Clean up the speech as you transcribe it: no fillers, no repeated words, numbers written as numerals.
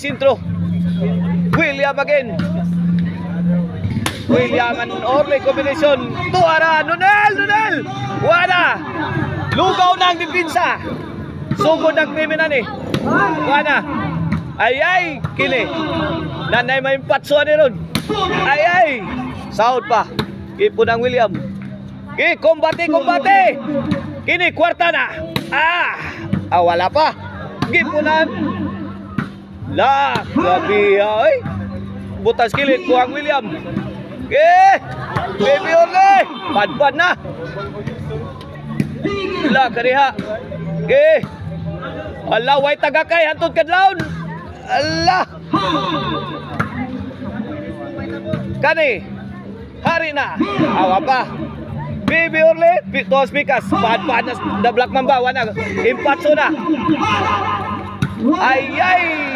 sintro. William again. William and Orly combination. Tuara, Nunel! Wala! Lugaw na ang dipinsa. Sugod ang kriminal ni. Wala. Ay, kini. Nanay may patsuan ni ron. Ay. Sahod pa. Ipon ang William. Kombate. Kini, kwarta na. Wala pa. Gipunan. Grabe ay. Butas kilit ko ang William. Baby Orly. Padpad na. Kariha. Allah, way tagakay. Hantod kadlawon. Allah. Kani. Hari na. Awa pa. Baby Orly. Dos pikas. Padpad na. The Black Mamba. Impatso na. Ay.